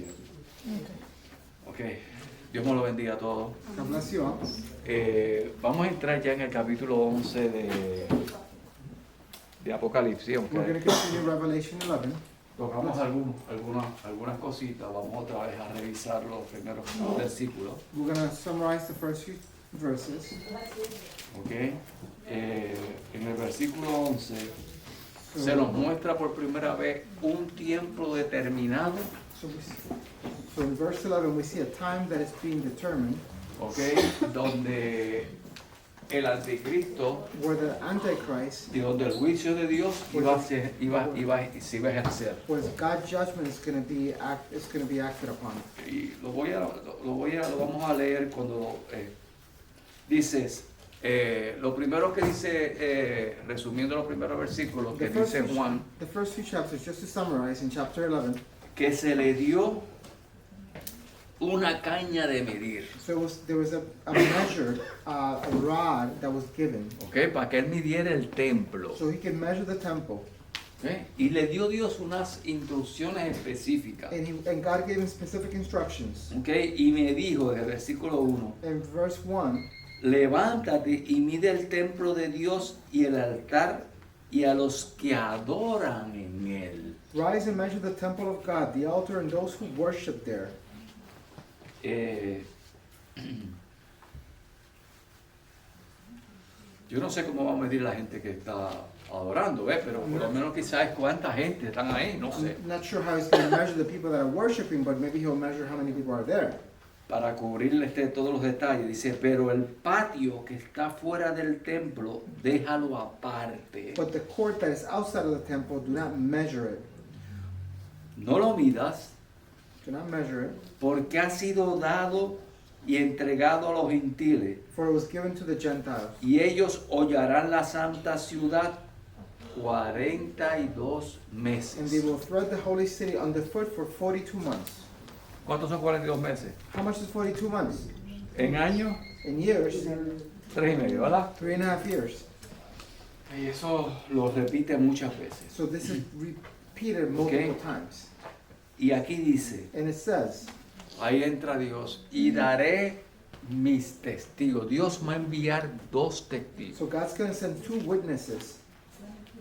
entiendo. Ok, Dios me lo bendiga a todos. God bless you all. Vamos a entrar ya en el capítulo 11 de Apocalipsis. We're going Aunque to continue Revelation 11. tocamos algunas cositas, vamos otra vez a revisar los primeros versículos. We're going to summarize the first few verses. Ok, en el versículo 11 So, se nos muestra por primera vez un tiempo determinado, so in verse 11, we see a time that is being determined ok, donde el anticristo where the Antichrist, y donde el juicio de Dios se iba a ejercer. where God's judgment is going to be acted upon. Y lo vamos a leer cuando dices, lo primero que dice, resumiendo los primeros versículos, que dice Juan, The first few chapters, just to summarize, in chapter 11, que se le dio una caña de medir, so there was a measure, a rod that was given, ¿ok? Para que él midiera el templo, so he can measure the temple. ¿ok? Y le dio Dios unas instrucciones específicas, And God gave him specific instructions. ¿ok? Y me dijo, en el versículo 1, In verse 1, levántate y mide el templo de Dios y el altar y a los que adoran en él. rise and measure the temple of God, the altar, and those who worship there. Yo no sé cómo va a medir la gente que está adorando, pero por lo menos quizás cuánta gente están ahí, no sé. I'm not sure how he's going to measure the people that are worshiping, but maybe he'll measure how many people are there. Para cubrirle todos los detalles, dice, pero el patio que está fuera del templo, déjalo aparte. But the court that is outside of the temple, do not measure it. No lo midas, Do not measure it, porque ha sido dado y entregado a los gentiles, for it was given to the Gentiles. y ellos hollarán la santa ciudad 42 And they meses. will thread the holy city underfoot for 42 months. ¿Cuántos son 42 meses? How much is 42 months? En años, In years, 3.5, ¿verdad? 3.5 years. Y eso lo repite muchas veces. So this is repeated multiple times. Y aquí dice, And it says, ahí entra Dios, y daré mis testigos. Dios va a enviar 2 testigos. so God's going to send 2 witnesses.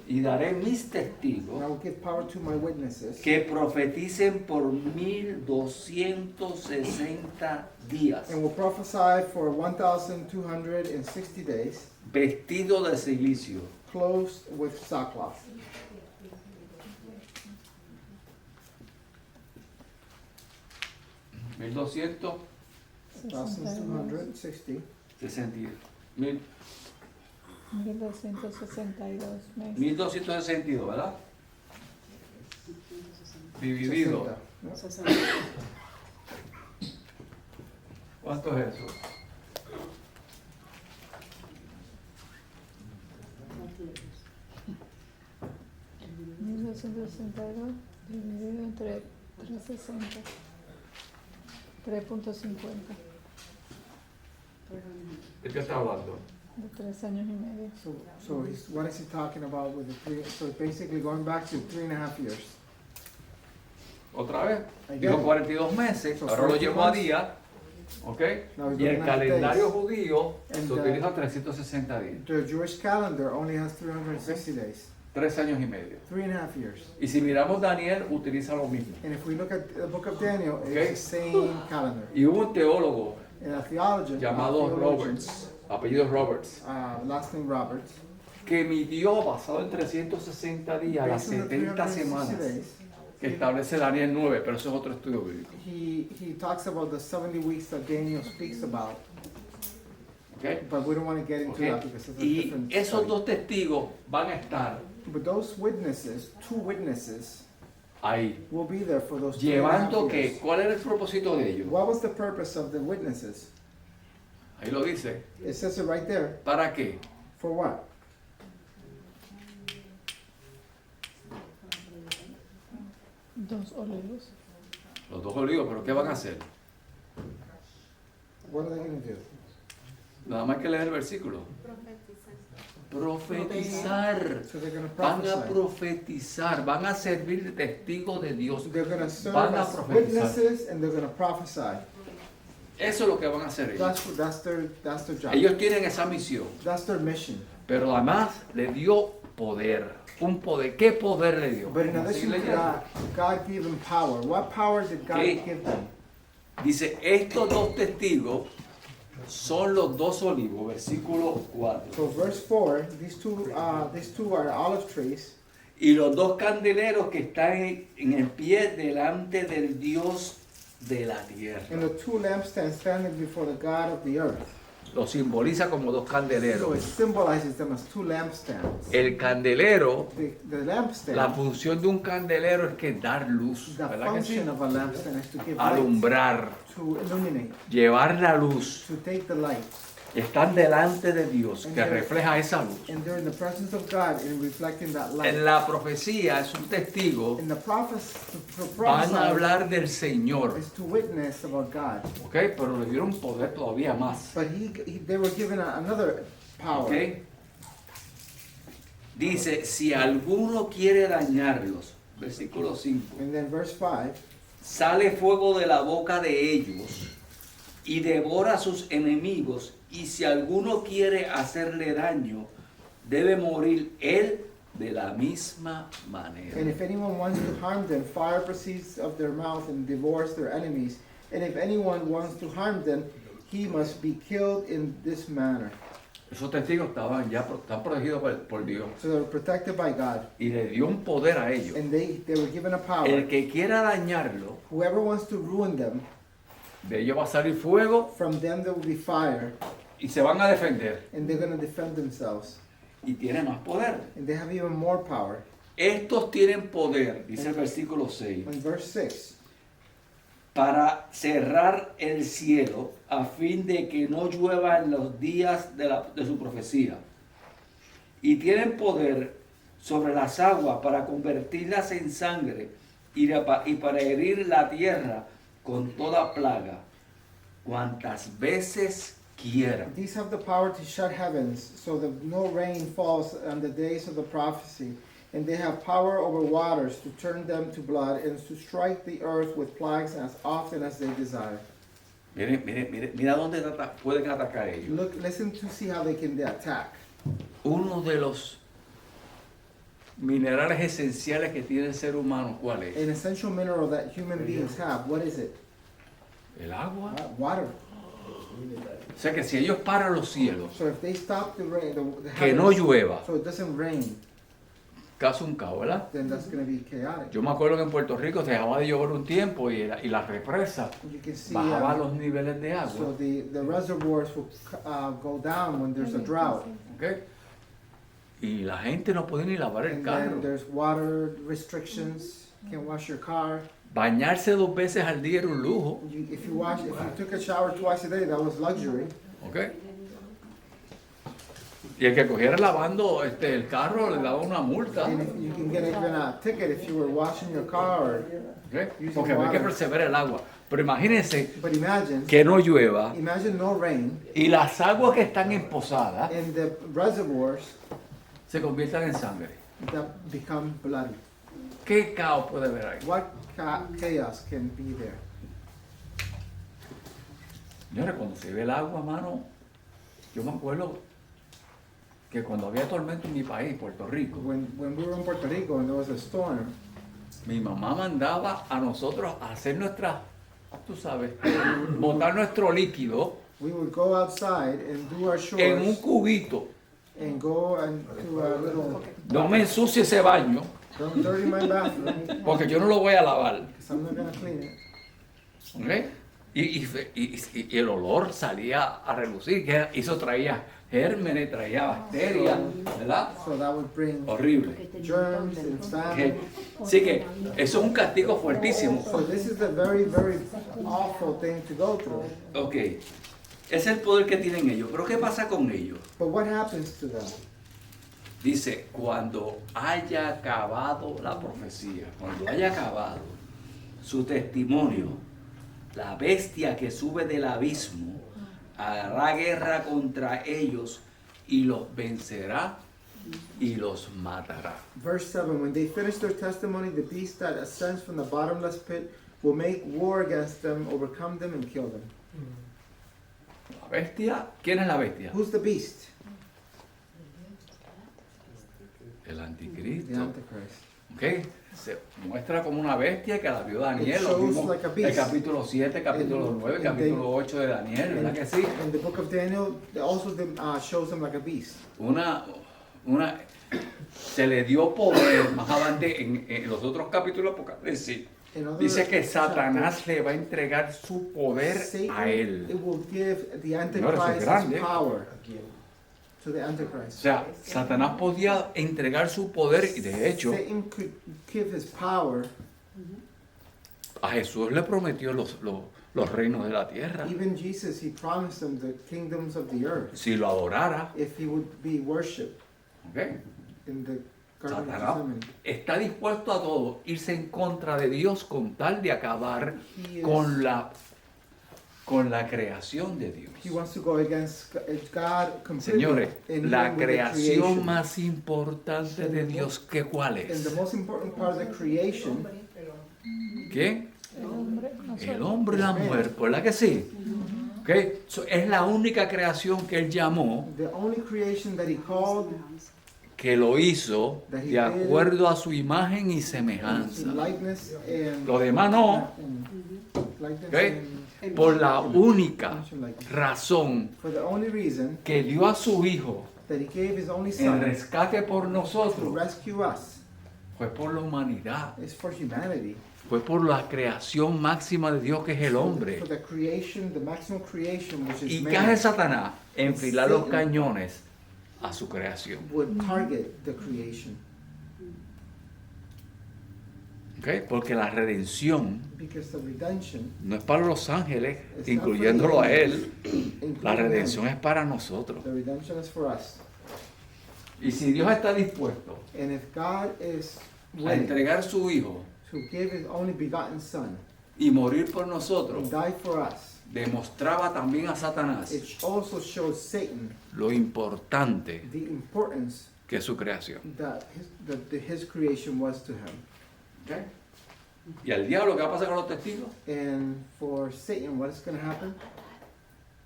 Y daré mis And testigos I will give power to my witnesses que profeticen por 1260 días, and will prophesy for 1,260 days, vestido de silicio. clothed with sackcloth. $1,260. 1,260. 1262 meses. 1,262, ¿verdad? Dividido. 60. ¿Cuánto es eso? ¿no? 1262 dividido entre 360. 3.50 ¿De qué está hablando? de 3 años y medio. What is he talking about with the 3? So basically going back to 3.5 years. Otra vez, Again. dijo 42 meses, So ahora lo 42 llevo a months. día, ¿ok? Now he's Y el looking at calendario days. judío And, se utiliza 360 días, The Jewish calendar only has 360 days. 3 años y medio. 3.5 years. Y si miramos Daniel, utiliza lo mismo. And if we look at the book of Daniel, Okay. it's the same calendar. Y hubo un teólogo And a theologian, llamado theologian, Roberts, apellido Roberts, last name Roberts, que midió basado en 360 días las based on the 70 360 semanas days, que establece Daniel 9, pero eso es otro estudio bíblico. he talks about the 70 weeks that Daniel speaks about, ¿Ok? but we don't want to get into ¿Ok? that because it's a Y different esos study. 2 testigos van a estar But those witnesses, 2 witnesses, ahí, will be there for those 3.5 llevando years. que, ¿cuál era el propósito de ellos? What was the purpose of the witnesses? Ahí lo dice. It says it right there. ¿Para qué? For what? Dos olivos. Los 2 olivos, pero ¿qué van a hacer? What are they going to do? Nada más que leer el versículo. profetizar. So they're going to Van a prophesy. profetizar, van a servir de testigos de Dios. They're going to serve Van a as profetizar. witnesses and they're going to prophesy. Eso es lo que van a hacer ellos. That's their job. Ellos tienen esa misión, That's their mission. pero además le dio poder. Un poder. ¿Qué poder le dio? But in Vamos a addition seguir to leyendo. that, God gave them power. What power did God Okay. give them? Dice, estos dos testigos son los dos olivos, versículo 4. So verse 4, these two are olive trees, Y los dos candeleros que están en el pie delante del Dios de la tierra. and the two lampstands standing before the God of the earth. Lo simboliza como dos So candeleros. it symbolizes them as two lampstands. El candelero, The lampstand, la función de un candelero es que dar luz, the ¿verdad que sí? function of a lampstand is to give light, Alumbrar, to illuminate, llevar la luz. to take the light. Están delante de Dios que refleja esa luz. And they're in the presence of God in reflecting that light. En la profecía es un testigo, In the prophets, to van a prophesy hablar del Señor, is to witness about God. ¿ok? Pero le dieron poder todavía más, But they were given another power. ¿ok? Dice, si alguno quiere dañarlos, versículo 5, And then verse 5, sale fuego de la boca de ellos y devora a sus enemigos, y si alguno quiere hacerle daño, debe morir él de la misma manera. and if anyone wants to harm them, fire proceeds of their mouth and devours their enemies. And if anyone wants to harm them, he must be killed in this manner. Esos testigos están protegidos por Dios So they're protected by God. y le dio un poder a ellos. And they were given a power. El que quiera dañarlo, Whoever wants to ruin them, de ellos va a salir fuego from them there will be fire. y se van a defender. And they're going to defend themselves. Y tiene más poder. And they have even more power. Estos tienen poder, dice el versículo 6, In verse 6, para cerrar el cielo a fin de que no llueva en los días de su profecía. Y tienen poder sobre las aguas para convertirlas en sangre y para herir la tierra con toda plaga, cuantas veces quieran. these have the power to shut heavens so that no rain falls on the days of the prophecy. And they have power over waters to turn them to blood and to strike the earth with plagues as often as they desire. Mira dónde pueden atacar ellos. Listen to see how they can attack. Uno de los minerales esenciales que tiene el ser humano, ¿cuál es? An essential mineral that human beings have, what is it? El agua. Water. O sea que si ellos paran los cielos, So if they stop the rain, the que no heavens, llueva, so it doesn't rain, caso un caos, ¿verdad? then that's going to be chaotic. Yo me acuerdo que en Puerto Rico se dejaba de llover un tiempo y la represa You can see bajaba los niveles de so agua. the reservoirs will go down when there's a drought. ¿Ok? Y la gente no puede ni lavar el And carro. then there's water restrictions. Can't wash your car. Bañarse 2 veces al día era un lujo. If you took a shower twice a day, that was luxury. ¿Ok? Y el que cogiera lavando el carro le daba una multa. And if you can get even a ticket if you were washing your car. ¿Ok? Porque había que preservar el agua. Pero imagínense But imagine, que no llueva no rain, y las aguas que están emposadas and the reservoirs se conviertan en sangre. that become bloody. ¿Qué caos puede haber ahí? What chaos can be there? Señores, cuando se ve el agua, mano, yo me acuerdo que cuando había tormenta en mi país, Puerto Rico, When we were in Puerto Rico and there was a storm, mi mamá mandaba a nosotros a hacer nuestras, tú sabes, botar nuestro líquido we would go outside and do our en un chores cubito. and go and to a little, No me ensucie ese baño don't dirty my bathroom porque yo no lo voy a lavar. because I'm not going to clean it. ¿Ok? Y el olor salía a relucir, que eso traía gérmenes, traía bacterias, ¿verdad? So that would bring Horrible. germs and ¿Ok? famine. Así que eso es un castigo fuertísimo. So this is a very, very awful thing to go through. Ok, es el poder que tienen ellos. Pero ¿qué pasa con ellos? But what happens to them? Dice, cuando haya acabado la profecía, cuando haya acabado su testimonio, la bestia que sube del abismo hará guerra contra ellos y los vencerá y los matará. Verse 7, when they finish their testimony, the beast that ascends from the bottomless pit will make war against them, overcome them, and kill them. La bestia, ¿quién es la bestia? Who's the beast? El The anticristo. Antichrist. ¿Ok? Se muestra como una bestia que la vio Daniel. It Lo shows vimos like a el beast. capítulo 7, capítulo 9, capítulo 8 de Daniel, ¿verdad que sí? In the book of Daniel, also shows him like a beast. Se le dio poder más adelante en los otros capítulos de Apocalipsis. In other Dice que chapters, Satanás le va a entregar su poder Satan, a él. it will give the Señor, eso es Antichrist grande. his power to the O Antichrist. sea, Satanás podía entregar su poder y de hecho Satan could give his power. a Jesús le prometió los reinos de la tierra. Even Jesus, he promised him the kingdoms of the earth Si lo adorara, if he would be worshipped ¿ok? in the Garden of Satanás Gethsemane. está dispuesto a todo, irse en contra de Dios con tal de acabar He is- con la creación de Dios. He wants to go against God completely. Señores, and la even with the creación creation. más importante de Dios, ¿qué cuál And es? the most important part of the creation, ¿Qué? El hombre, nosotros. El hombre y la mujer, ¿verdad que sí? ¿Ok? So, es la única creación que él llamó, the only creation that he called que lo hizo de acuerdo a su imagen y semejanza. in likeness and Lo demás no, likeness ¿ok? and Por la única likeness. razón For the only reason que dio a su hijo that he gave his only en son rescate por to nosotros rescue us fue por la humanidad, is for humanity. fue por la creación máxima de Dios que es el hombre. For the creation, the maximum creation, which is ¿Y qué hace man, Satanás? Enfilar los cañones a su creación. would target the creation. ¿Ok? Porque la redención Because the redemption, no es para los ángeles, It's not incluyéndolo for a the él. including La man, redención es para nosotros. the redemption is for us. Y si Dios está dispuesto And if God is a willing entregar su hijo to give his only begotten son y morir por and nosotros, die for us, demostraba también a Satanás it also shows Satan lo importante the importance que es su creación. that his creation was to him. ¿Ok? Y al diablo, ¿qué va a pasar con los testigos? And for Satan, what is going to happen?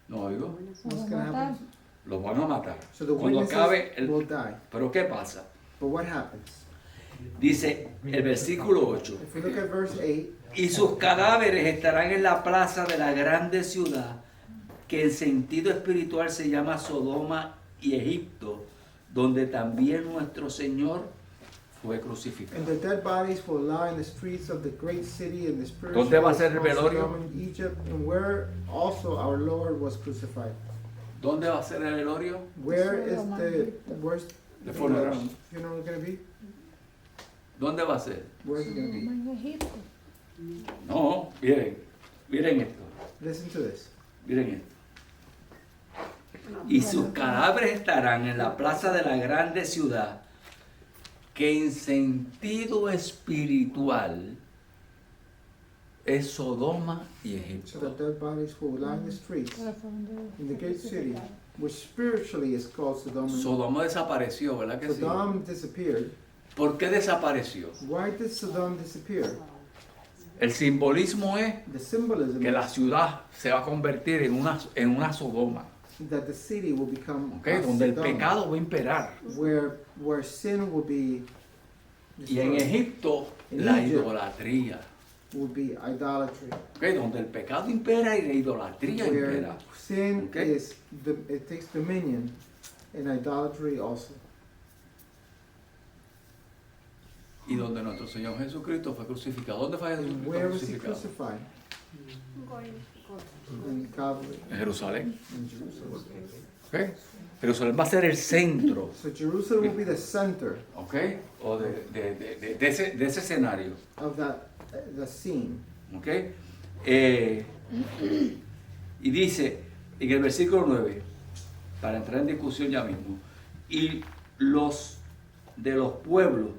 No oigo. What's going to happen? Los van a matar. So the Cuando acabe witnesses will el... die. Pero ¿qué pasa? But what happens? Dice el versículo 8. If we look at verse 8, Y sus cadáveres estarán en la plaza de la grande ciudad, que en sentido espiritual se llama Sodoma y Egipto, donde también nuestro Señor fue crucificado. and the dead bodies will lie in the streets of the great city and the spiritual ¿Dónde va a ser el velorio? in Egypt, and where also our Lord was crucified. ¿Dónde va a ser el velorio? Where is Sodoma, where's The funeral. funeral going to be? ¿Dónde va a ser? Where's it going to be? En Egipto. No, miren esto, Listen to this. miren esto. Y sus cadáveres estarán en la plaza de la grande ciudad, que en sentido espiritual es Sodoma y So the Egipto. dead bodies will lie in the streets Pero fue donde in the fue great city, crucificado. which spiritually is called Sodom. Sodoma desapareció, ¿verdad que sí? Sodom disappeared. ¿Por qué desapareció? Why did Sodom disappear? El simbolismo es The symbolism que la is ciudad se va a convertir en una Sodoma, that the city will become ¿ok? a Donde el Sodom, pecado va a imperar. where sin will be Y en destroyed, Egipto En la Egypt. idolatría, will be idolatry, ¿ok? Donde el pecado impera y la idolatría where impera. sin Okay. it takes dominion, and idolatry also. Y donde nuestro Señor Jesucristo fue crucificado. ¿Dónde fue And Jesucristo where was he crucificado? crucified? In Calvary, En Jerusalén. in Jerusalem. ¿Ok? Jerusalén va a ser el centro, So Jerusalem will be the center ¿ok? O de ese escenario, of that the scene. ¿ok? Y dice en el versículo 9, para entrar en discusión ya mismo, y los de los pueblos,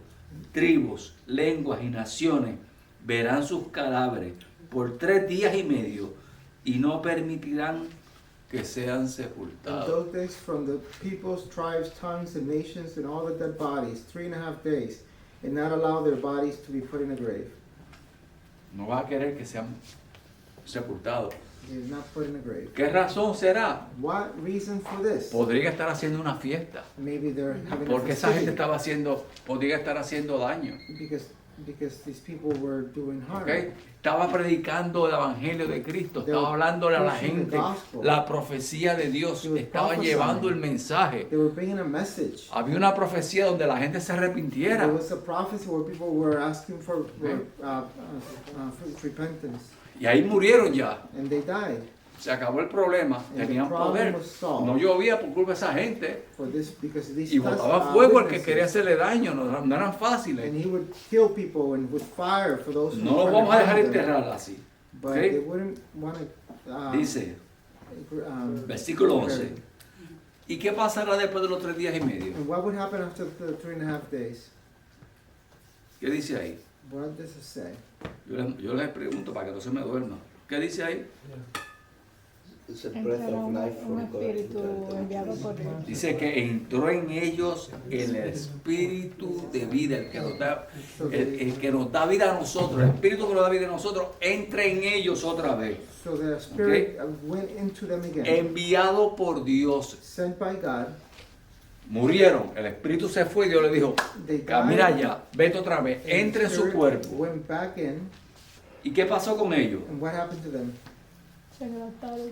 tribus, lenguas y naciones verán sus cadáveres por 3 días y medio y no permitirán que sean In sepultados. those days, from the peoples, tribes, tongues, and nations, and all the dead bodies, 3.5 days, and not allow their bodies to be put in a grave. No va a querer que sean sepultados. They did not put in a grave. ¿Qué razón será? What reason for this? Podría estar haciendo una fiesta. Maybe they're having a Porque esa gente festivity estaba haciendo, podría estar haciendo daño. because these people were doing harm. ¿Ok? Estaba predicando el evangelio de Cristo, estaba hablándole a la gente la profecía de Dios, estaba llevando el mensaje. They were bringing a message. Había una profecía donde la gente se There arrepintiera. was a prophecy where people were asking for repentance, Y ahí murieron ya. and they died Se acabó el problema, tenían poder. No llovía por culpa de esa gente. for this because these Y botaba fuego el que witnesses, quería hacerle daño, no eran fáciles. and he would kill people and with fire for those who No were los vamos a dejar harm them, enterrar así. but ¿Ok? they wouldn't want to. Dice, versículo 11. ¿Y qué pasará después de los 3 días y medio? And what would happen after the 3.5 days? ¿Qué dice ahí? What does it say? Yo les pregunto para que no se me duerma. ¿Qué dice ahí? It's a breath Entrará of un life from God. espíritu enviado por Dios. Dice que entró en ellos el espíritu de vida, el que nos da vida a nosotros, el espíritu que nos da vida a nosotros, entra en ellos otra vez. So the spirit went into them again, Enviado por Dios. sent by God. Murieron, el espíritu se fue y Dios le dijo, They died, camina allá, vete otra vez, and entra en the su spirit cuerpo. went back in, ¿Y qué pasó con ellos? and what happened to them? Se levantaron.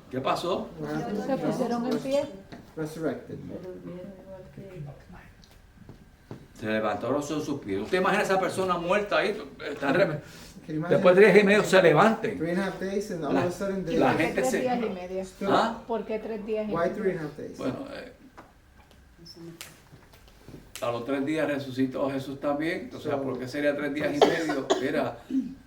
¿Qué pasó? What happened to Se them? pusieron en pie. Resurrected. Se levantaron sobre sus pies. ¿Usted imagina a esa persona muerta ahí? Está Can you imagine? Después de 3 días y medio se levanten. 3.5 days, and all of a sudden they la ¿Por qué gente 3 se- días y medio? stood ¿Ah? up. ¿Por qué 3 días y Why medio? 3.5 days? Bueno, a los 3 días resucitó Jesús también. O sea, ¿por qué sería 3 días y medio? Mira,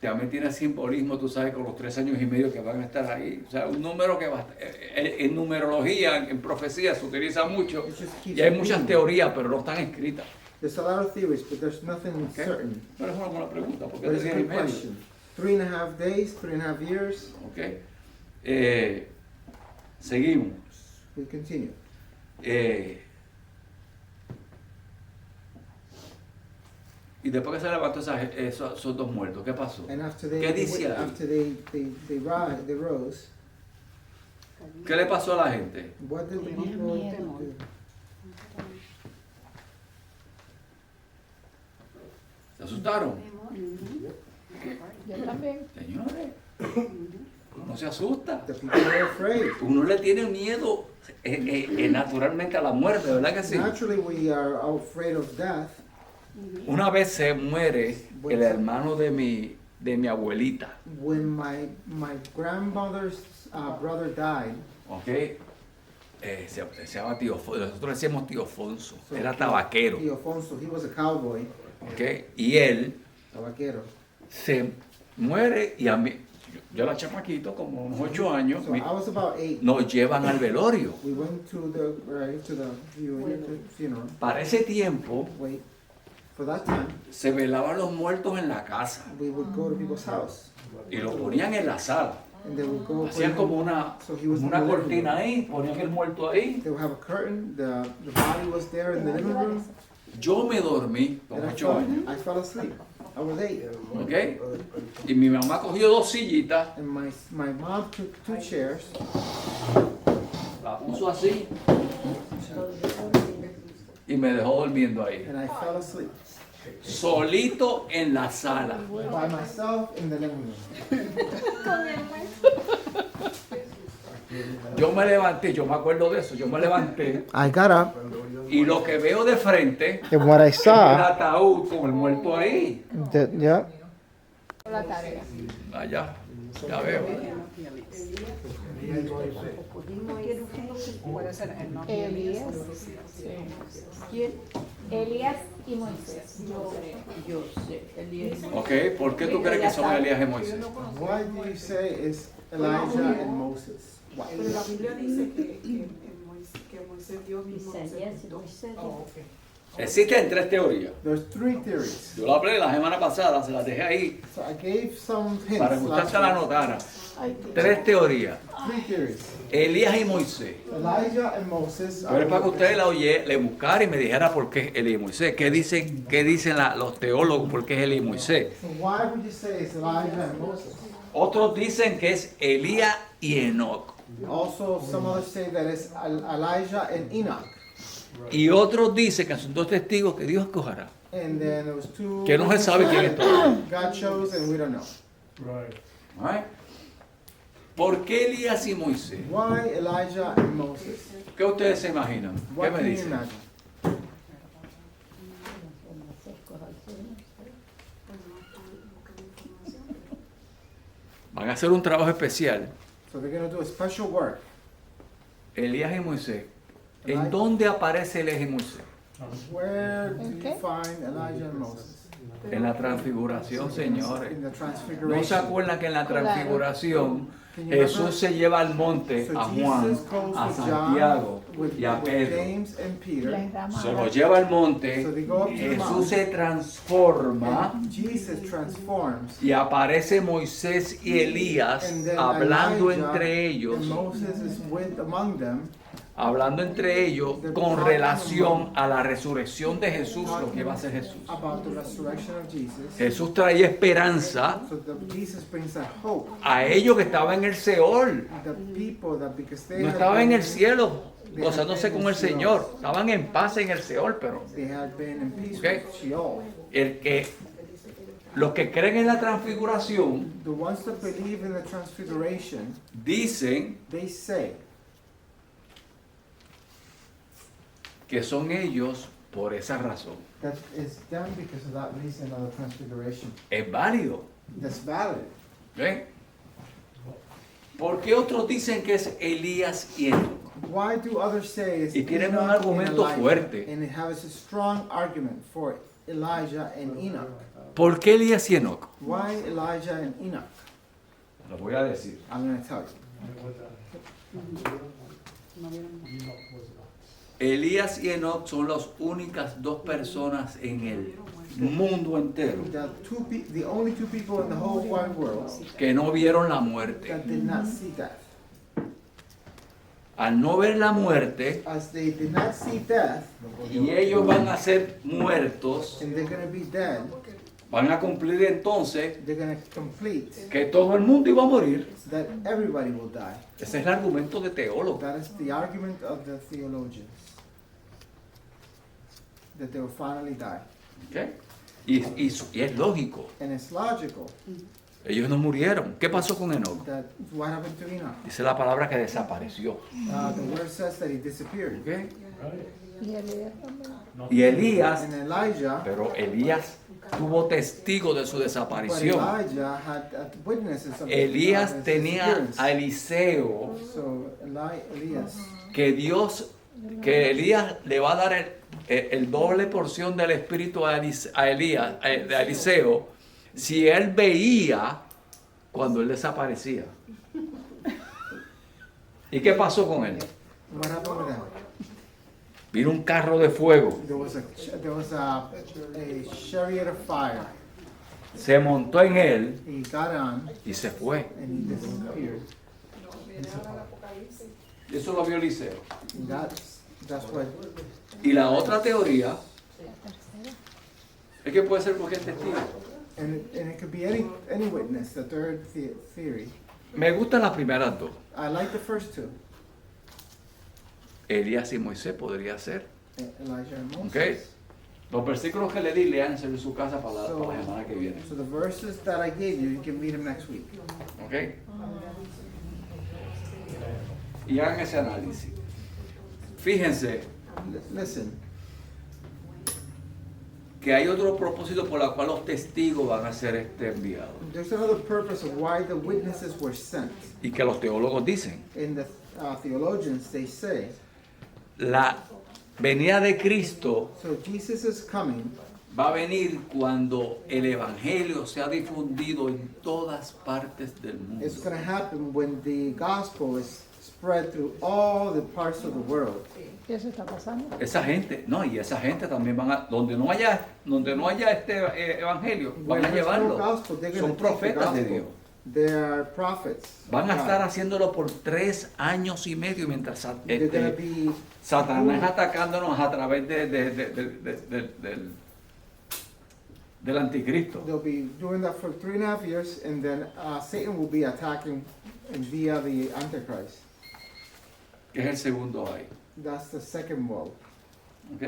también tiene simbolismo, tú sabes, con los 3 años y medio que van a estar ahí. O sea, un número que va en numerología, en profecía se utiliza mucho. It just keeps Y hay muchas repeating. teorías, pero no están escritas. There's a lot of theories, but there's nothing ¿Ok? certain. Pero es una buena pregunta, ¿por qué But 3 it's a días y good medio? question. 3.5 days, 3.5 years. ¿Ok? Seguimos. We continue. Y después que se levantó esos 2 muertos, ¿qué pasó? And after they, ¿Qué dice ahí? after they rose, ¿Qué le pasó a la gente? what did the Tenían people miedo. do? ¿Se asustaron? Yo también. Señores, no se asusta. The people were afraid. Uno le tiene miedo naturalmente a la muerte, ¿verdad que sí? Naturally, we are afraid of death. Una vez se muere el hermano de mi abuelita, When my grandmother's brother died, ¿ok? Se llama Tío Fonso, nosotros decíamos Tío Fonso, so era tabaquero, Tío Fonso, he was a cowboy, ¿ok? Y él tabaquero. se muere y a mí, yo era chamaquito, como unos 8 años, So I was about 8. nos llevan al velorio. We went to the funeral. Para ese tiempo Wait, for that time, se velaban los muertos en la casa we would go to people's house, y los ponían en la sala. and they would go. Hacían como una cortina ahí, ponían el muerto ahí. They would have a curtain. The body was there in the living room. Yo me dormí con And 8 años, I fell asleep. I was 8, ¿ok? Y mi mamá cogió 2 sillitas, and my mom took 2 chairs, la puso así y me dejó durmiendo ahí. and I fell asleep Solito en la sala. by myself in the living room. Yo me levanté, yo me acuerdo de eso, yo me levanté I got up, y lo que veo de frente and what I es el saw, ataúd con el muerto ahí. yeah, La tarea. Allá, ya veo. Elías. Sí. ¿Quién? Elías y Moisés. Yo sé, Elías. ¿Ok? ¿Por qué tú crees que son Elías y Moisés? why do you say it's Elijah and Moses? Why? Pero la Biblia dice que Moisés Dios mismo se Isaías y ocultó. Moisés. Existen tres teorías. There's three theories. Yo lo hablé la semana pasada, se las dejé ahí So I gave some hints para que usted last se la week. anotara. Ay, Dios. Tres teorías. Three theories. Elías y Moisés. Elijah and Moses Pero es para que usted la oye, le buscara y me dijera por qué es Elías y Moisés. ¿Qué dicen los teólogos por qué es Elías y Moisés? So why would you say it's Elijah and Moses? Otros dicen que es Elías y Enoc. Also, some others say that it's Elijah and Enoch. Y otros dicen que son dos testigos que Dios escogerá. And then there was two Que no se sabe quién es. God chose and we don't know. Alright. ¿Por qué Elías y Moisés? Why Elijah and Moses? ¿Qué ustedes se imaginan? ¿Qué What me can you dicen? imagine? Van a hacer un trabajo especial. So they're going to do a special work. Elías y Moisés. ¿En Elijah. dónde aparece Elías y Moisés? Where do ¿En you qué? find Elijah and Moses? En la transfiguración, señores. In the ¿No se transfiguration. acuerdan que en la Claro. transfiguración Can you remember? Jesús se lleva al monte So a Juan, Jesus goes a with Santiago John, with y a Pedro? James and Peter. Les da Se mala. los lleva al monte, So they go up to the Jesús mountain. se transforma And Jesus transforms. y aparece Moisés y Elías And then hablando Elijah entre and ellos, Moses is with among them. con relación a la resurrección de Jesús, lo que va a hacer Jesús. About the resurrection of Jesus. Jesús traía esperanza So Jesus brings that hope. a ellos que estaban en el Seol, The people that because they no had estaban en been- el cielo gozándose con el Señor, estaban en paz en el Seol, pero They had been in peace Okay. with Sheol. los que creen en la transfiguración The ones that believe in the transfiguration, dicen they say que son ellos por esa razón. that it's done because of that reason of the transfiguration. Es válido. That's valid. ¿Ven? ¿Por qué otros dicen que es Elías y Enoc? Why do others say it's Y tienen un Enoch and argumento Elijah? fuerte. And it has a strong argument for Elijah and Enoch. ¿Por qué Elías y Enoc? Why Elijah and Enoch? Lo voy a decir. I'm going to tell you. Elías y Enoc son las únicas dos personas en el mundo entero The only two people in the whole wide world que no vieron la muerte. that did not see death. Al no ver la muerte, As they did not see death, y ellos van a ser muertos, and they're going to be dead, van a cumplir entonces they're going to complete que todo el mundo iba a morir. that everybody will die. Ese es el argumento de teólogos. That is the argument of the theologians. That they will finally die. ¿Ok? Y es lógico. And it's logical Ellos no murieron. ¿Qué pasó con Enoc? that what happened to Enoch? Dice la palabra que desapareció. The word says that he disappeared. ¿Ok? Y Elías también. Y Elías, And Elijah, pero Elías tuvo testigo de su but desaparición. Elijah had witnesses of Elías his tenía disappearance. a Eliseo So Elias, que Elías le va a dar el doble porción del espíritu a Eliseo si él veía cuando él desaparecía. ¿Y qué pasó con él? what happened with that? Vino un carro de fuego, There was a chariot of fire. se montó en él He got on y se fue. and he disappeared. Eso lo vio Eliseo. And that's what. Y la otra teoría es que puede ser cualquier testigo. And it could be any witness. The third theory. Me gustan las primeras dos. I like the first two. Elías y Moisés podría ser. Elijah and Moses. Ok. Los versículos que le di, léanse en su casa para la semana que viene. So the verses that I gave you can read them next week. Ok. Y hagan ese análisis. Fíjense Listen, que hay otro propósito por el cual los testigos van a ser enviados. there's another purpose of why the witnesses were sent. Y que los teólogos dicen. In the theologians, they say, La venida de Cristo so Jesus is coming. va a venir cuando el evangelio sea difundido en todas partes del mundo. It's going to happen when the gospel is spread through all the parts of the world. ¿Qué se está pasando? Esa gente, no, y esa gente también van a, donde no haya este evangelio, van a When there's no llevarlo. gospel, they're Son going to take the profetas de Dios. gospel. They are prophets. of Van a God. estar haciéndolo por 3 años y medio mientras They're going to be Satanás atacándonos a través del anticristo. They'll be doing that for 3.5 years, and then Satan will be attacking via the Antichrist. Que es el segundo ahí. That's the second woe. ¿Ok?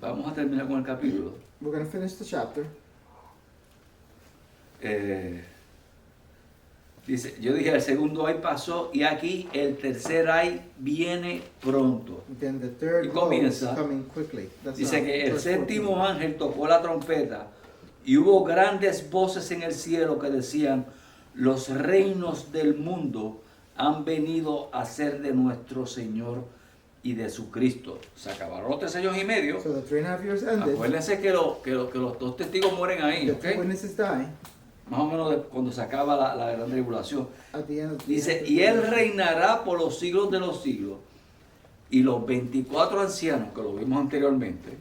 Vamos a terminar con el capítulo. We're going to finish the chapter. Dice, yo dije, el segundo ay pasó y aquí el tercer ay viene pronto. Then the third Y woe is comienza. coming quickly. That's Dice que el verse 14. séptimo ángel tocó la trompeta y hubo grandes voces en el cielo que decían, los reinos del mundo han venido a ser de nuestro Señor y de su Cristo. Se acabaron los 3 años y medio. So the 3.5 years ended. Acuérdense que los dos testigos mueren ahí, The ¿ok? two witnesses die Más o menos cuando se acaba la gran tribulación. at the end of the Dice, y él reinará por los siglos de los siglos. Y los 24 ancianos, que lo vimos anteriormente,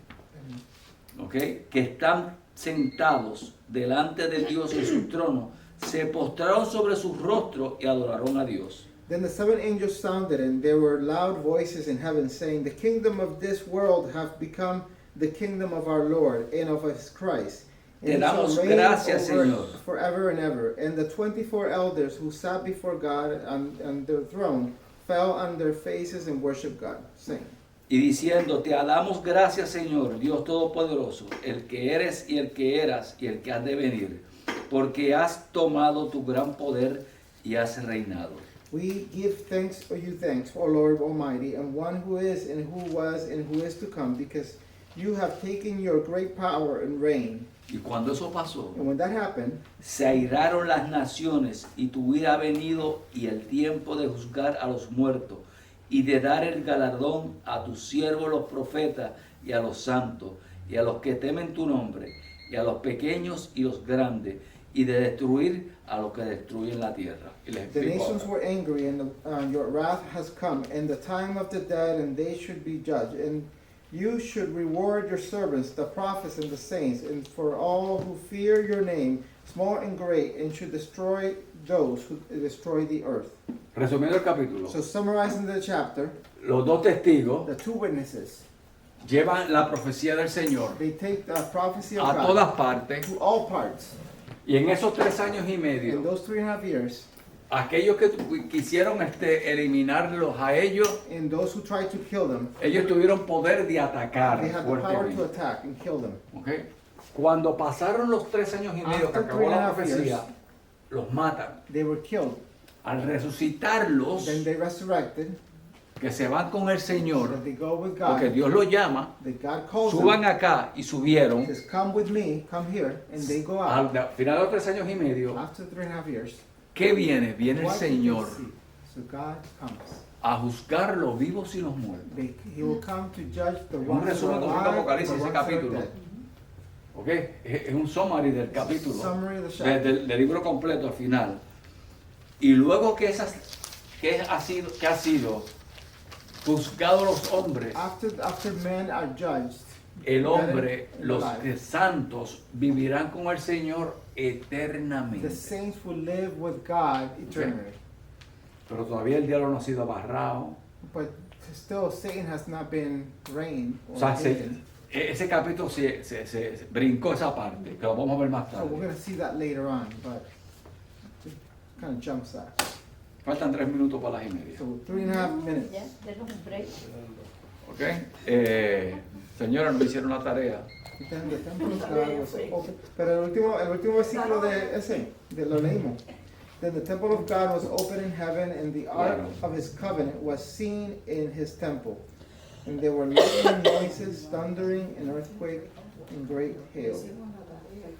¿ok? Que están sentados delante de Dios en su trono, se postraron sobre sus rostros y adoraron a Dios. Then the 7 angels sounded, and there were loud voices in heaven saying, the kingdom of this world hath become the kingdom of our Lord and of his Christ. Te And he damos shall reign gracias, over Señor. forever and ever. And the 24 elders who sat before God on their throne fell on their faces and worshiped God, saying, Y diciendo, te damos gracias, Señor, Dios Todopoderoso, el que eres y el que eras y el que has de venir, porque has tomado tu gran poder y has reinado. We give thanks for you thanks, O Lord Almighty, and one who is and who was and who is to come, because you have taken your great power and reign. Y cuando eso pasó, And when that happened, se airaron las naciones y tu ira ha venido y el tiempo de juzgar a los muertos y de dar el galardón a tus siervos los profetas y a los santos y a los que temen tu nombre y a los pequeños y los grandes y de destruir a los que destruyen la tierra. Y les the explico nations ahora. were angry, and your wrath has come, and the time of the dead, and they should be judged. And you should reward your servants, the prophets and the saints, and for all who fear your name, small and great, and should destroy those who destroy the earth. Resumiendo el capítulo, So summarizing the chapter, los dos testigos the two witnesses, llevan la profecía del Señor they take the prophecy of a God todas partes to all parts. y en esos 3 años y In medio those 3.5 years, aquellos que quisieron eliminarlos a ellos, and those who tried to kill them, ellos tuvieron poder de atacar they had the power to fuertemente. attack and kill them. ¿Ok? Cuando pasaron los 3 años y medio que After acabó la 3.5 profecía, years. los matan. They were killed. Al resucitarlos, Then they resurrected, que se van con el Señor, that they go with porque God, Dios los llama, that God calls suban them, acá y subieron. says, come with me, come here, and they go out. Al final de los 3 años y medio, After 3.5 years, ¿qué viene? Viene el what did they Señor see? So God comes. a juzgar los vivos y los muertos. He will come to judge the Un ones that resumen are completo alive, Apocalipsis, the ese ones that are capítulo. dead. ¿Ok? Es un summary del capítulo. Summary of the chapter. Del libro completo al final. Y luego que ha sido juzgado los hombres, After men are judged, el dead hombre, and los alive, santos vivirán con el Señor the eternamente. saints will live with God eternally. Pero todavía el diablo no ha sido abarrado. But still, Satan has not been reigned O or sea, taken. ese capítulo se brincó esa parte, que lo vamos a ver más So we're tarde. going to see that later on, but it kind of jumps that. Faltan 3 minutos para las y media. So 3.5 minutes. Ya, denos un break. ¿Ok? Señora, no hicieron la tarea. Then the temple of God was open. Pero el último versículo de ese, de lo leímos. Then the temple of God was open in heaven, and the ark of his covenant was seen in his temple. And there were lightning noises, thundering, and earthquake, and great hail.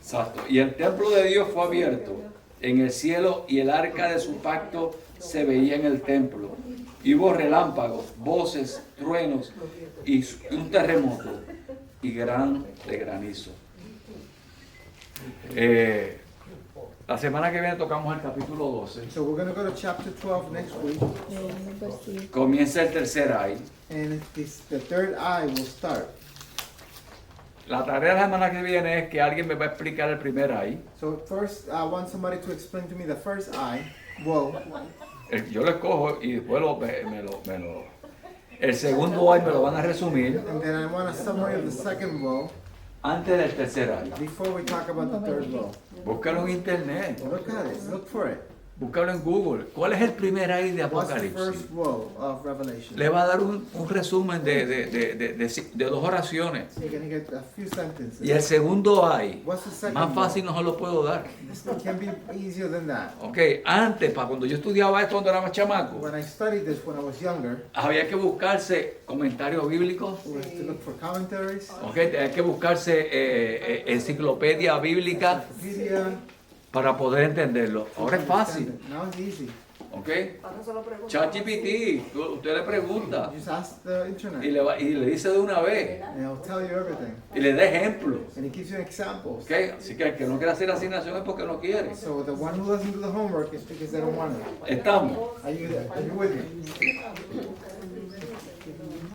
Exacto. Y el templo de Dios fue abierto en el cielo y el arca de su pacto se veía en el templo. Y hubo relámpagos, voces, truenos y un terremoto y gran de granizo. La semana que viene tocamos el capítulo 12. So we're going to go to chapter 12 next week, Number 6. Comienza el tercer ay. and the third eye will start. La tarea de la semana que viene es que alguien me va a explicar el primer ay. So first, I want somebody to explain to me the first eye. Whoa. Yo lo escojo y después el segundo ay me lo van a resumir And then I want a summary of the second row antes del tercer ay. before we talk about the third row. Búscalo en internet, Look at it. Look for it. búscalo en Google. ¿Cuál es el primer ay de What's the Apocalipsis? first row of Revelation? Le va a dar un resumen de 2 oraciones. You're going to get a few sentences. Y el segundo ay, What's the second más row? fácil no se lo puedo dar. It can be easier than that. Ok, antes, para cuando yo estudiaba esto cuando era más chamaco, When I studied this when I was younger, había que buscarse comentarios bíblicos, we had to look for commentaries, ok, hay que buscarse enciclopedia bíblica Wikipedia. para poder entenderlo. Ahora es fácil, Now it's easy. ok. ChatGPT, usted le pregunta You just ask the internet, y le dice de una vez and it'll tell you everything. y le da ejemplos, And it gives you examples. ok. Así que el que no quiere hacer asignación es porque no quiere. So the one who doesn't do the homework is because they don't want it. Estamos. Are you with me?